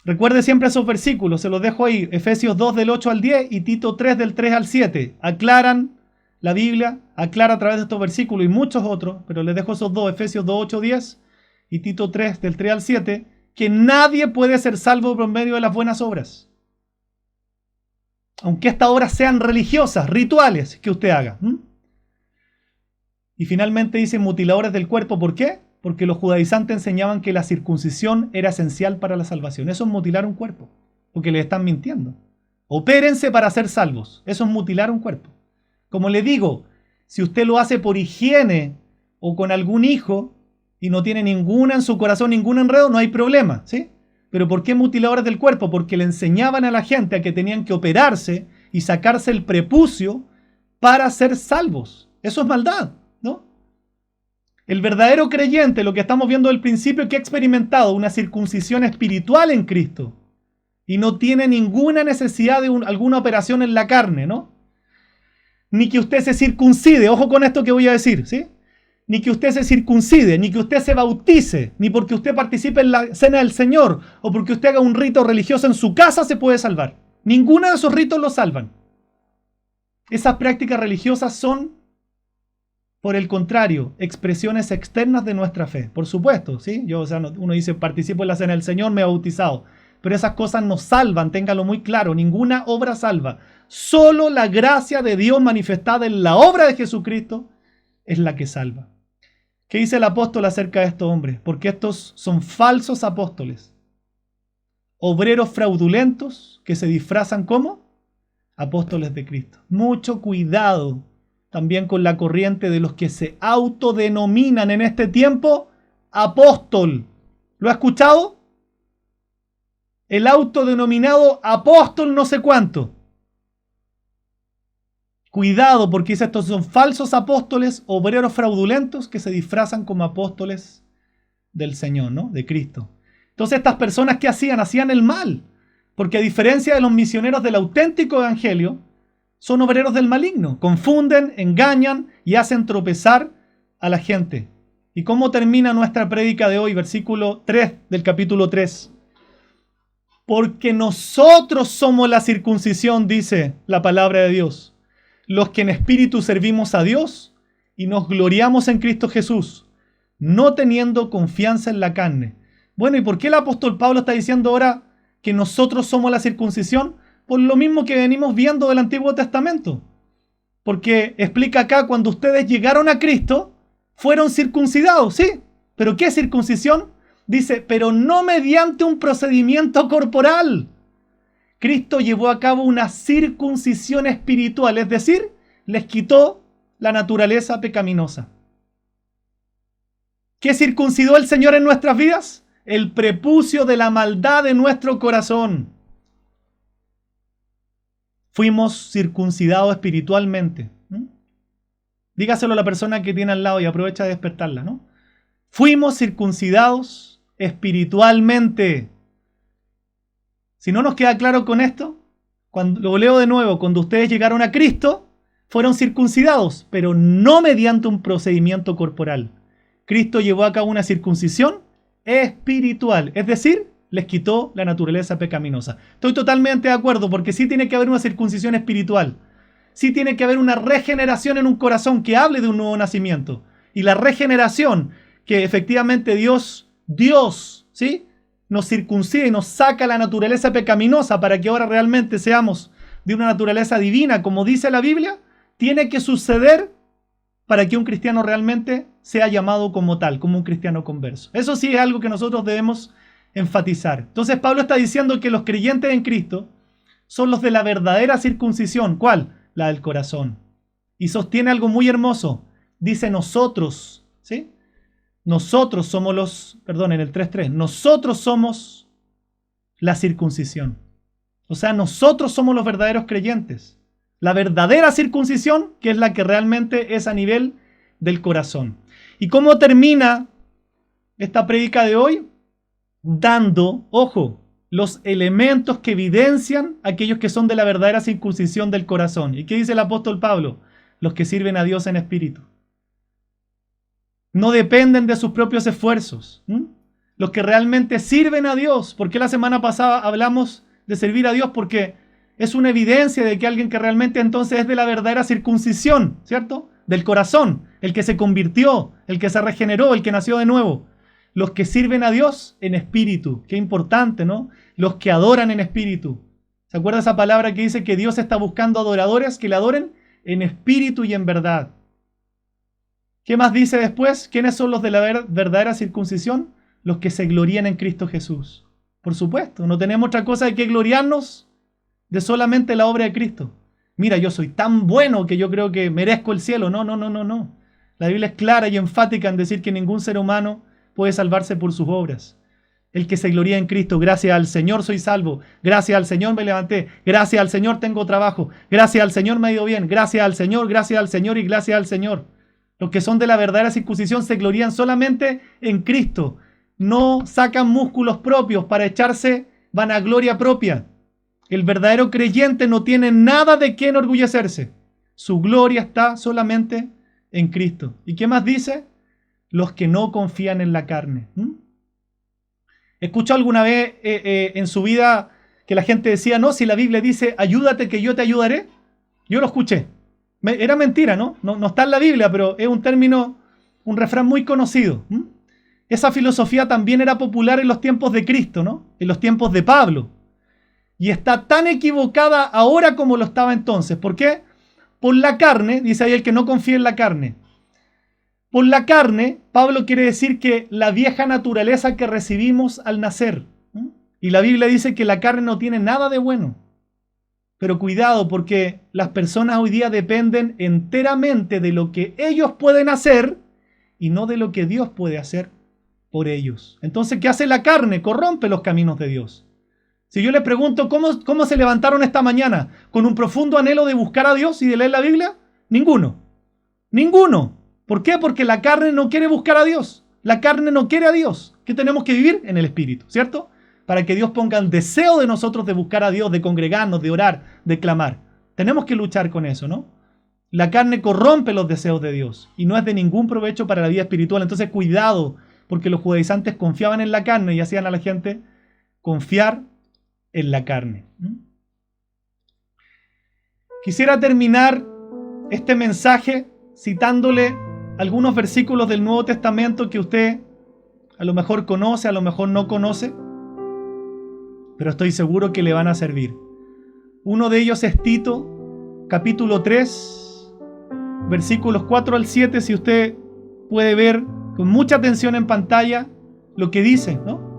Recuerde siempre esos versículos, se los dejo ahí. Efesios 2 del 8 al 10 y Tito 3 del 3 al 7. Aclaran la Biblia, aclara a través de estos versículos y muchos otros, pero les dejo esos dos, Efesios 2, 8, 10 y Tito 3 del 3 al 7, que nadie puede ser salvo por medio de las buenas obras. Aunque estas obras sean religiosas, rituales que usted haga. Y finalmente dice mutiladores del cuerpo. ¿Por qué? Porque los judaizantes enseñaban que la circuncisión era esencial para la salvación. Eso es mutilar un cuerpo, porque les están mintiendo. Opérense para ser salvos. Eso es mutilar un cuerpo. Como le digo, si usted lo hace por higiene o con algún hijo y no tiene ninguna en su corazón, ningún enredo, no hay problema, ¿sí? Pero ¿por qué mutiladores del cuerpo? Porque le enseñaban a la gente a que tenían que operarse y sacarse el prepucio para ser salvos. Eso es maldad, ¿no? El verdadero creyente, lo que estamos viendo del principio, que ha experimentado una circuncisión espiritual en Cristo y no tiene ninguna necesidad de alguna operación en la carne, ¿no? Ni que usted se circuncide, ojo con esto que voy a decir, ¿sí? ni que usted se circuncide, ni que usted se bautice, ni porque usted participe en la cena del Señor, o porque usted haga un rito religioso en su casa se puede salvar. Ninguno de esos ritos lo salvan. Esas prácticas religiosas son, por el contrario, expresiones externas de nuestra fe. Por supuesto, ¿sí? Uno dice, participo en la cena del Señor, me he bautizado. Pero esas cosas no salvan, téngalo muy claro. Ninguna obra salva. Solo la gracia de Dios manifestada en la obra de Jesucristo es la que salva. ¿Qué dice el apóstol acerca de estos hombres? Porque estos son falsos apóstoles. Obreros fraudulentos que se disfrazan como apóstoles de Cristo. Mucho cuidado también con la corriente de los que se autodenominan en este tiempo apóstol. ¿Lo ha escuchado? El autodenominado apóstol no sé cuánto. Cuidado, porque estos son falsos apóstoles, obreros fraudulentos que se disfrazan como apóstoles del Señor, ¿no? De Cristo. Entonces estas personas, ¿qué hacían? Hacían el mal. Porque a diferencia de los misioneros del auténtico evangelio, son obreros del maligno. Confunden, engañan y hacen tropezar a la gente. ¿Y cómo termina nuestra prédica de hoy? Versículo 3 del capítulo 3. Porque nosotros somos la circuncisión, dice la palabra de Dios. Los que en espíritu servimos a Dios y nos gloriamos en Cristo Jesús, no teniendo confianza en la carne. Bueno, ¿y por qué el apóstol Pablo está diciendo ahora que nosotros somos la circuncisión? Por lo mismo que venimos viendo del Antiguo Testamento. Porque explica acá, cuando ustedes llegaron a Cristo, fueron circuncidados, ¿sí? ¿Pero qué circuncisión? Dice, pero no mediante un procedimiento corporal. Cristo llevó a cabo una circuncisión espiritual, es decir, les quitó la naturaleza pecaminosa. ¿Qué circuncidó el Señor en nuestras vidas? El prepucio de la maldad de nuestro corazón. Fuimos circuncidados espiritualmente. Dígaselo a la persona que tiene al lado y aprovecha de despertarla, ¿no? Fuimos circuncidados espiritualmente. Si no nos queda claro con esto, cuando lo leo de nuevo, cuando ustedes llegaron a Cristo, fueron circuncidados, pero no mediante un procedimiento corporal. Cristo llevó a cabo una circuncisión espiritual, es decir, les quitó la naturaleza pecaminosa. Estoy totalmente de acuerdo, porque sí tiene que haber una circuncisión espiritual. Sí tiene que haber una regeneración en un corazón que hable de un nuevo nacimiento. Y la regeneración, que efectivamente Dios, ¿sí?, nos circuncida y nos saca la naturaleza pecaminosa para que ahora realmente seamos de una naturaleza divina, como dice la Biblia, tiene que suceder para que un cristiano realmente sea llamado como tal, como un cristiano converso. Eso sí es algo que nosotros debemos enfatizar. Entonces Pablo está diciendo que los creyentes en Cristo son los de la verdadera circuncisión. ¿Cuál? La del corazón. Y sostiene algo muy hermoso. Dice nosotros, ¿sí? Nosotros somos en el 3.3, nosotros somos la circuncisión. O sea, nosotros somos los verdaderos creyentes. La verdadera circuncisión, que es la que realmente es a nivel del corazón. ¿Y cómo termina esta prédica de hoy? Dando, ojo, los elementos que evidencian aquellos que son de la verdadera circuncisión del corazón. ¿Y qué dice el apóstol Pablo? Los que sirven a Dios en espíritu. No dependen de sus propios esfuerzos. Los que realmente sirven a Dios. ¿Por qué la semana pasada hablamos de servir a Dios? Porque es una evidencia de que alguien que realmente entonces es de la verdadera circuncisión, ¿cierto? Del corazón, el que se convirtió, el que se regeneró, el que nació de nuevo. Los que sirven a Dios en espíritu. Qué importante, ¿no? Los que adoran en espíritu. ¿Se acuerda esa palabra que dice que Dios está buscando adoradores que le adoren en espíritu y en verdad? ¿Qué más dice después? ¿Quiénes son los de la verdadera circuncisión? Los que se glorían en Cristo Jesús. Por supuesto, no tenemos otra cosa de que gloriarnos de solamente la obra de Cristo. Mira, yo soy tan bueno que yo creo que merezco el cielo. No. La Biblia es clara y enfática en decir que ningún ser humano puede salvarse por sus obras. El que se gloría en Cristo, gracias al Señor soy salvo, gracias al Señor me levanté, gracias al Señor tengo trabajo, gracias al Señor me ha ido bien, gracias al Señor y gracias al Señor. Los que son de la verdadera circuncisión se glorían solamente en Cristo. No sacan músculos propios para echarse vanagloria propia. El verdadero creyente no tiene nada de qué enorgullecerse. Su gloria está solamente en Cristo. ¿Y qué más dice? los que no confían en la carne. ¿Escuchó alguna vez en su vida que la gente decía, no, si la Biblia dice, ayúdate que yo te ayudaré? Yo lo escuché. Era mentira, ¿no? No está en la Biblia, pero es un término, un refrán muy conocido. Esa filosofía también era popular en los tiempos de Cristo, ¿no? En los tiempos de Pablo. Y está tan equivocada ahora como lo estaba entonces. ¿Por qué? Por la carne, dice ahí el que no confía en la carne. Por la carne, Pablo quiere decir que la vieja naturaleza que recibimos al nacer. Y la Biblia dice que la carne no tiene nada de bueno. Pero cuidado, porque las personas hoy día dependen enteramente de lo que ellos pueden hacer y no de lo que Dios puede hacer por ellos. Entonces, ¿qué hace la carne? Corrompe los caminos de Dios. Si yo les pregunto, ¿cómo se levantaron esta mañana? ¿Con un profundo anhelo de buscar a Dios y de leer la Biblia? Ninguno. Ninguno. ¿Por qué? Porque la carne no quiere buscar a Dios. La carne no quiere a Dios. ¿Qué tenemos que vivir? En el Espíritu, ¿cierto? Para que Dios ponga el deseo de nosotros de buscar a Dios, de congregarnos, de orar, de clamar. Tenemos que luchar con eso, ¿no? La carne corrompe los deseos de Dios y no es de ningún provecho para la vida espiritual. Entonces, cuidado, porque los judaizantes confiaban en la carne y hacían a la gente confiar en la carne. Quisiera terminar este mensaje citándole algunos versículos del Nuevo Testamento que usted a lo mejor conoce, a lo mejor no conoce, pero estoy seguro que le van a servir. Uno de ellos es Tito, capítulo 3, versículos 4 al 7, si usted puede ver con mucha atención en pantalla lo que dice, ¿no?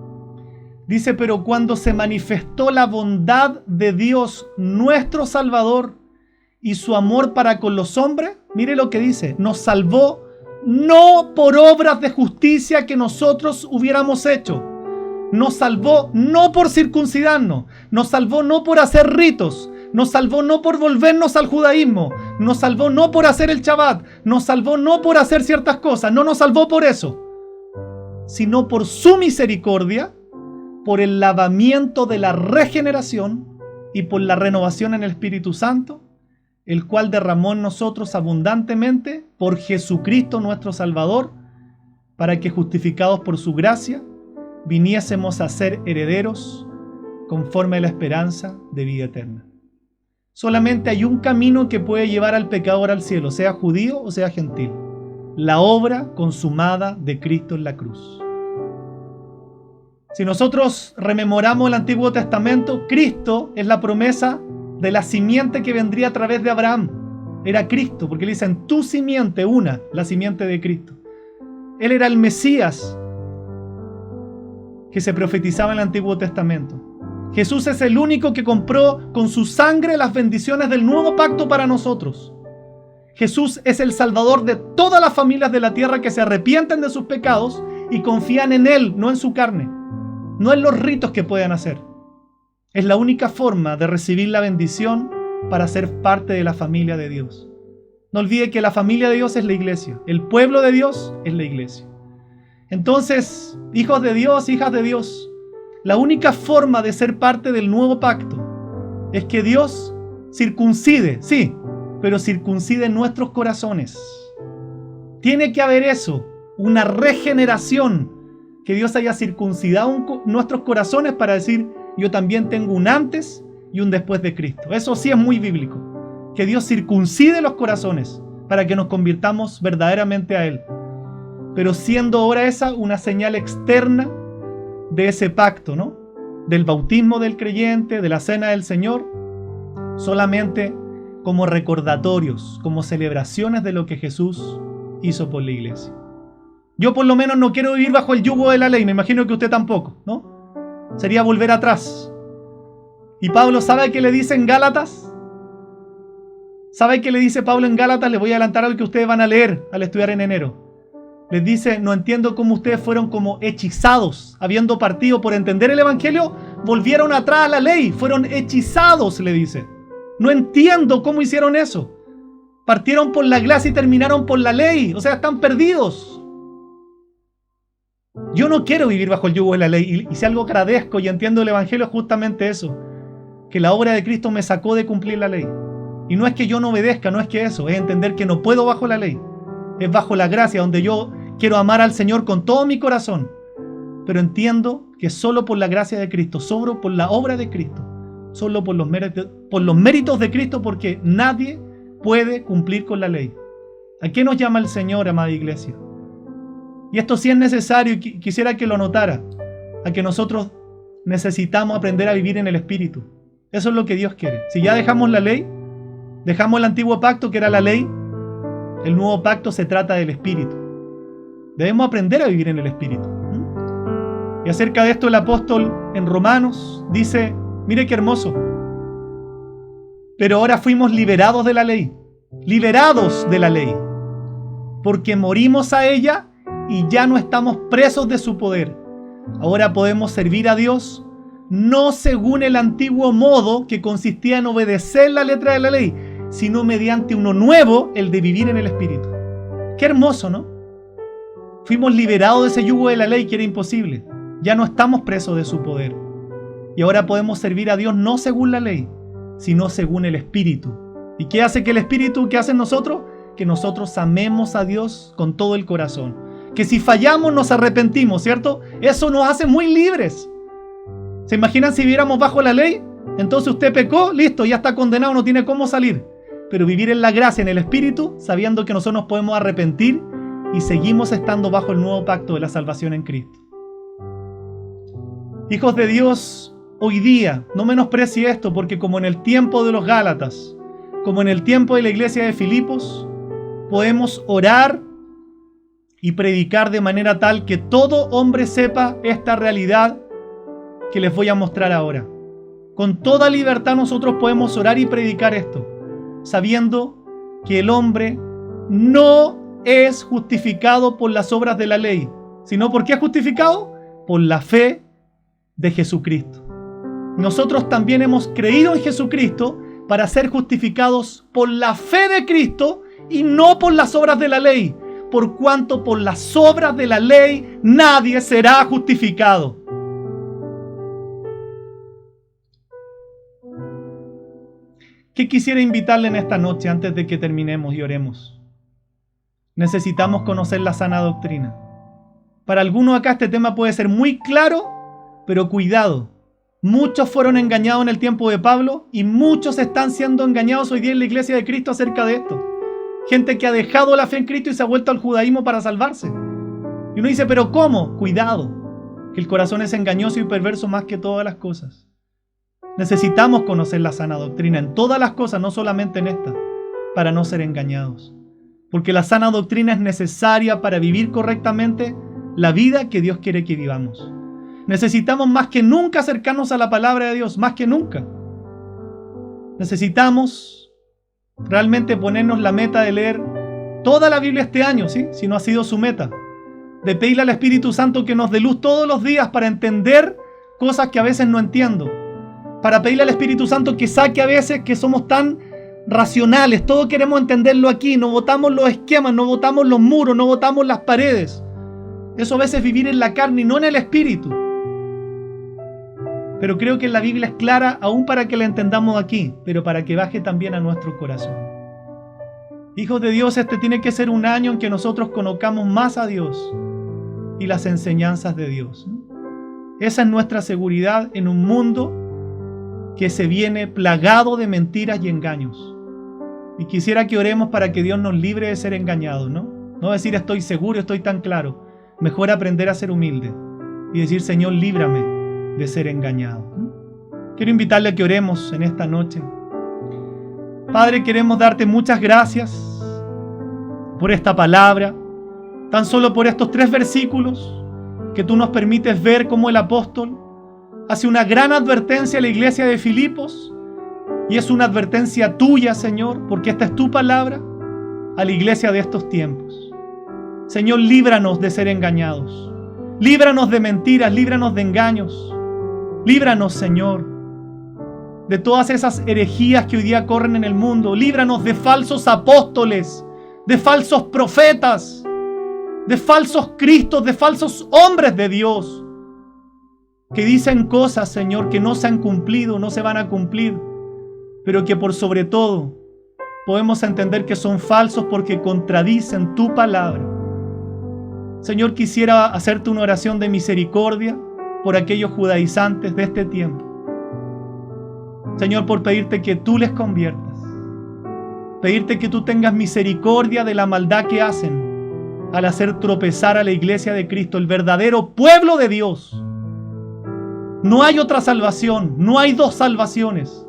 Dice, pero cuando se manifestó la bondad de Dios, nuestro Salvador, y su amor para con los hombres, mire lo que dice, nos salvó no por obras de justicia que nosotros hubiéramos hecho. Nos salvó no por circuncidarnos, nos salvó no por hacer ritos, nos salvó no por volvernos al judaísmo, nos salvó no por hacer el Shabbat, nos salvó no por hacer ciertas cosas, no nos salvó por eso, sino por su misericordia, por el lavamiento de la regeneración y por la renovación en el Espíritu Santo, el cual derramó en nosotros abundantemente por Jesucristo nuestro Salvador, para que justificados por su gracia, viniésemos a ser herederos conforme a la esperanza de vida eterna. Solamente hay un camino que puede llevar al pecador al cielo, sea judío o sea gentil: la obra consumada de Cristo en la cruz. Si nosotros rememoramos el Antiguo Testamento, Cristo es la promesa de la simiente que vendría a través de Abraham. Era Cristo, porque le dicen tu simiente, la simiente de Cristo. Él era el Mesías que se profetizaba en el Antiguo Testamento. Jesús es el único que compró con su sangre las bendiciones del nuevo pacto para nosotros. Jesús es el Salvador de todas las familias de la tierra que se arrepienten de sus pecados y confían en Él, no en su carne, no en los ritos que puedan hacer. Es la única forma de recibir la bendición para ser parte de la familia de Dios. No olvide que la familia de Dios es la iglesia. El pueblo de Dios es la iglesia. Entonces, hijos de Dios, hijas de Dios, la única forma de ser parte del nuevo pacto es que Dios circuncide, sí, pero circuncide nuestros corazones. Tiene que haber eso, una regeneración, que Dios haya circuncidado nuestros corazones para decir, yo también tengo un antes y un después de Cristo. Eso sí es muy bíblico, que Dios circuncide los corazones para que nos convirtamos verdaderamente a Él. Pero siendo ahora esa una señal externa de ese pacto, ¿no? Del bautismo del creyente, de la cena del Señor, solamente como recordatorios, como celebraciones de lo que Jesús hizo por la iglesia. Yo por lo menos no quiero vivir bajo el yugo de la ley, me imagino que usted tampoco, ¿no? Sería volver atrás. Y Pablo, ¿sabe qué le dice en Gálatas? ¿Sabe qué le dice Pablo en Gálatas? Les voy a adelantar algo que ustedes van a leer al estudiar en enero. Les dice, no entiendo cómo ustedes fueron como hechizados, habiendo partido por entender el Evangelio, volvieron atrás a la ley, fueron hechizados, le dice. No entiendo cómo hicieron eso. Partieron por la gracia y terminaron por la ley, o sea, están perdidos. Yo no quiero vivir bajo el yugo de la ley, y si algo agradezco y entiendo el Evangelio es justamente eso, que la obra de Cristo me sacó de cumplir la ley. Y no es que yo no obedezca, no es que eso, es entender que no puedo bajo la ley. Es bajo la gracia donde yo Quiero amar al Señor con todo mi corazón, pero entiendo que solo por la gracia de Cristo, solo por la obra de Cristo, solo por los méritos de Cristo, porque nadie puede cumplir con la ley. ¿A qué nos llama el Señor, amada iglesia? Y esto sí es necesario, y quisiera que lo notara, a que nosotros necesitamos aprender a vivir en el Espíritu. Eso es lo que Dios quiere. Si ya dejamos la ley, dejamos el antiguo pacto que era la ley, el nuevo pacto se trata del Espíritu. Debemos aprender a vivir en el Espíritu. Y acerca de esto el apóstol en Romanos dice, mire qué hermoso, pero ahora fuimos liberados de la ley, porque morimos a ella y ya no estamos presos de su poder. Ahora podemos servir a Dios no según el antiguo modo que consistía en obedecer la letra de la ley, sino mediante uno nuevo, el de vivir en el Espíritu. Qué hermoso, ¿no? Fuimos liberados de ese yugo de la ley que era imposible. Ya no estamos presos de su poder. Y ahora podemos servir a Dios no según la ley, sino según el Espíritu. ¿Y qué hace que el Espíritu? ¿Qué hace en nosotros? Que nosotros amemos a Dios con todo el corazón. Que si fallamos nos arrepentimos, ¿cierto? Eso nos hace muy libres. ¿Se imaginan si viviéramos bajo la ley? Entonces usted pecó, listo, ya está condenado, no tiene cómo salir. Pero vivir en la gracia, en el Espíritu, sabiendo que nosotros nos podemos arrepentir y seguimos estando bajo el nuevo pacto de la salvación en Cristo. Hijos de Dios, hoy día, no menosprecie esto, porque como en el tiempo de los Gálatas, como en el tiempo de la iglesia de Filipos, podemos orar y predicar de manera tal que todo hombre sepa esta realidad que les voy a mostrar ahora. Con toda libertad nosotros podemos orar y predicar esto, sabiendo que el hombre no es justificado por las obras de la ley, sino ¿por qué es justificado? Por la fe de Jesucristo. Nosotros también hemos creído en Jesucristo para ser justificados por la fe de Cristo y no por las obras de la ley, por cuanto por las obras de la ley nadie será justificado. ¿Qué quisiera invitarle en esta noche antes de que terminemos y oremos? Necesitamos conocer la sana doctrina. Para algunos acá este tema puede ser muy claro, pero cuidado. Muchos fueron engañados en el tiempo de Pablo y muchos están siendo engañados hoy día en la iglesia de Cristo acerca de esto. Gente que ha dejado la fe en Cristo y se ha vuelto al judaísmo para salvarse. Y uno dice, ¿pero cómo? Cuidado, que el corazón es engañoso y perverso más que todas las cosas. Necesitamos conocer la sana doctrina en todas las cosas, no solamente en esta, para no ser engañados. Porque la sana doctrina es necesaria para vivir correctamente la vida que Dios quiere que vivamos. Necesitamos más que nunca acercarnos a la palabra de Dios, más que nunca. Necesitamos realmente ponernos la meta de leer toda la Biblia este año, ¿sí? Si no ha sido su meta. De pedirle al Espíritu Santo que nos dé luz todos los días para entender cosas que a veces no entiendo. Para pedirle al Espíritu Santo que saque a veces que somos tan racionales, todo queremos entenderlo aquí, no botamos los esquemas, no botamos los muros, no botamos las paredes. Eso a veces es vivir en la carne y no en el Espíritu. Pero creo que la Biblia es clara aún para que la entendamos aquí, pero para que baje también a nuestro corazón. Hijos de Dios, este tiene que ser un año en que nosotros conozcamos más a Dios y las enseñanzas de Dios. Esa es nuestra seguridad en un mundo que se viene plagado de mentiras y engaños. Y quisiera que oremos para que Dios nos libre de ser engañados, ¿no? No decir estoy seguro, estoy tan claro. Mejor aprender a ser humilde y decir, Señor, líbrame de ser engañado. Quiero invitarle a que oremos en esta noche. Padre, queremos darte muchas gracias por esta palabra, tan solo por estos 3 versículos que tú nos permites ver cómo el apóstol hace una gran advertencia a la iglesia de Filipos, y es una advertencia tuya, Señor, porque esta es tu palabra, a la iglesia de estos tiempos. Señor, líbranos de ser engañados, líbranos de mentiras, líbranos de engaños, líbranos, Señor, de todas esas herejías que hoy día corren en el mundo, líbranos de falsos apóstoles, de falsos profetas, de falsos cristos, de falsos hombres de Dios, que dicen cosas, Señor, que no se han cumplido, no se van a cumplir, pero que por sobre todo podemos entender que son falsos porque contradicen tu palabra. Señor, quisiera hacerte una oración de misericordia por aquellos judaizantes de este tiempo. Señor, por pedirte que tú les conviertas. Pedirte que tú tengas misericordia de la maldad que hacen al hacer tropezar a la iglesia de Cristo, el verdadero pueblo de Dios. No hay otra salvación, no hay dos salvaciones.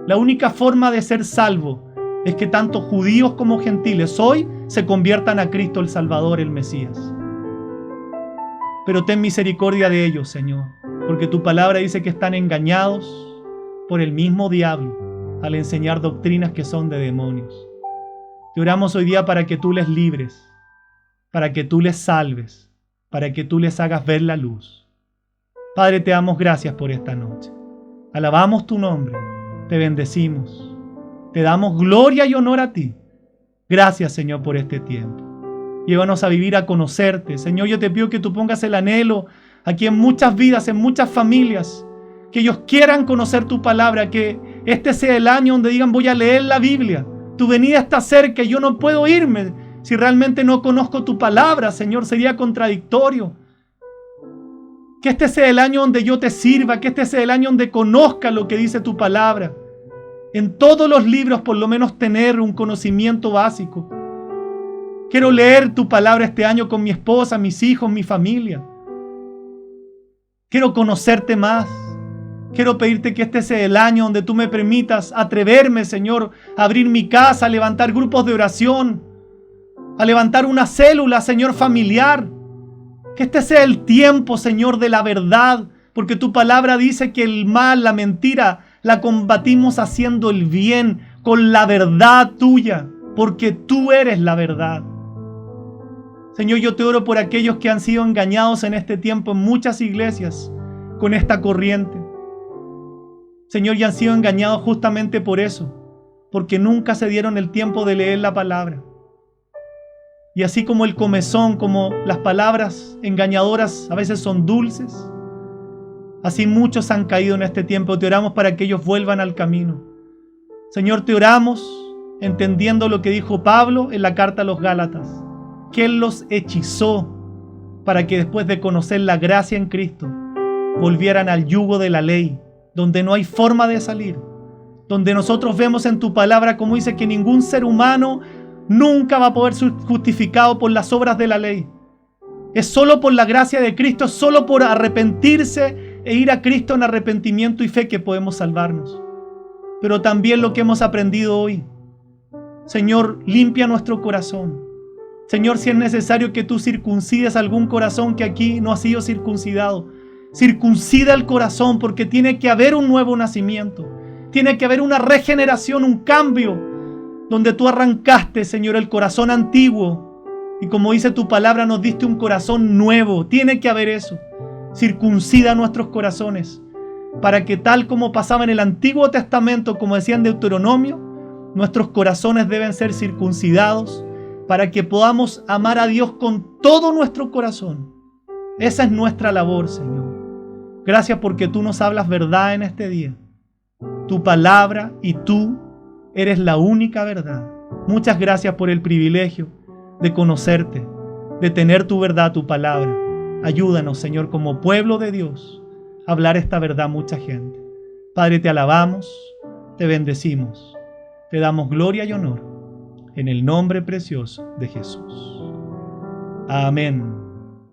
La única forma de ser salvo es que tanto judíos como gentiles hoy se conviertan a Cristo el Salvador, el Mesías. Pero ten misericordia de ellos, Señor, porque tu palabra dice que están engañados por el mismo diablo al enseñar doctrinas que son de demonios. Te oramos hoy día para que tú les libres, para que tú les salves, para que tú les hagas ver la luz. Padre, te damos gracias por esta noche. Alabamos tu nombre, te bendecimos, te damos gloria y honor a ti. Gracias, Señor, por este tiempo. Llévanos a vivir, a conocerte. Señor, yo te pido que tú pongas el anhelo aquí en muchas vidas, en muchas familias, que ellos quieran conocer tu palabra, que este sea el año donde digan: voy a leer la Biblia. Tu venida está cerca y yo no puedo irme si realmente no conozco tu palabra, Señor. Sería contradictorio. Que este sea el año donde yo te sirva, que este sea el año donde conozca lo que dice tu palabra. En todos los libros, por lo menos, tener un conocimiento básico. Quiero leer tu palabra este año con mi esposa, mis hijos, mi familia. Quiero conocerte más. Quiero pedirte que este sea el año donde tú me permitas atreverme, Señor, a abrir mi casa, a levantar grupos de oración, a levantar una célula, Señor, familiar. Que este sea el tiempo, Señor, de la verdad, porque tu palabra dice que el mal, la mentira, la combatimos haciendo el bien, con la verdad tuya, porque tú eres la verdad. Señor, yo te oro por aquellos que han sido engañados en este tiempo en muchas iglesias con esta corriente. Señor, y han sido engañados justamente por eso, porque nunca se dieron el tiempo de leer la palabra. Y así como el comezón, como las palabras engañadoras a veces son dulces, así muchos han caído en este tiempo. Te oramos para que ellos vuelvan al camino. Señor, te oramos entendiendo lo que dijo Pablo en la carta a los Gálatas, que Él los hechizó para que después de conocer la gracia en Cristo volvieran al yugo de la ley, donde no hay forma de salir, donde nosotros vemos en tu palabra como dice que ningún ser humano nunca va a poder ser justificado por las obras de la ley. Es solo por la gracia de Cristo, solo por arrepentirse e ir a Cristo en arrepentimiento y fe que podemos salvarnos. Pero también lo que hemos aprendido hoy. Señor, limpia nuestro corazón. Señor, si es necesario que tú circuncides algún corazón que aquí no ha sido circuncidado, circuncida el corazón, porque tiene que haber un nuevo nacimiento. Tiene que haber una regeneración, un cambio, donde tú arrancaste, Señor, el corazón antiguo. Y como dice tu palabra, nos diste un corazón nuevo. Tiene que haber eso. Circuncida nuestros corazones, para que tal como pasaba en el Antiguo Testamento, como decía en Deuteronomio, nuestros corazones deben ser circuncidados, para que podamos amar a Dios con todo nuestro corazón. Esa es nuestra labor, Señor. Gracias porque tú nos hablas verdad en este día. Tu palabra y tú eres la única verdad. Muchas gracias por el privilegio de conocerte, de tener tu verdad, tu palabra. Ayúdanos, Señor, como pueblo de Dios, a hablar esta verdad a mucha gente. Padre, te alabamos, te bendecimos, te damos gloria y honor, en el nombre precioso de Jesús. Amén.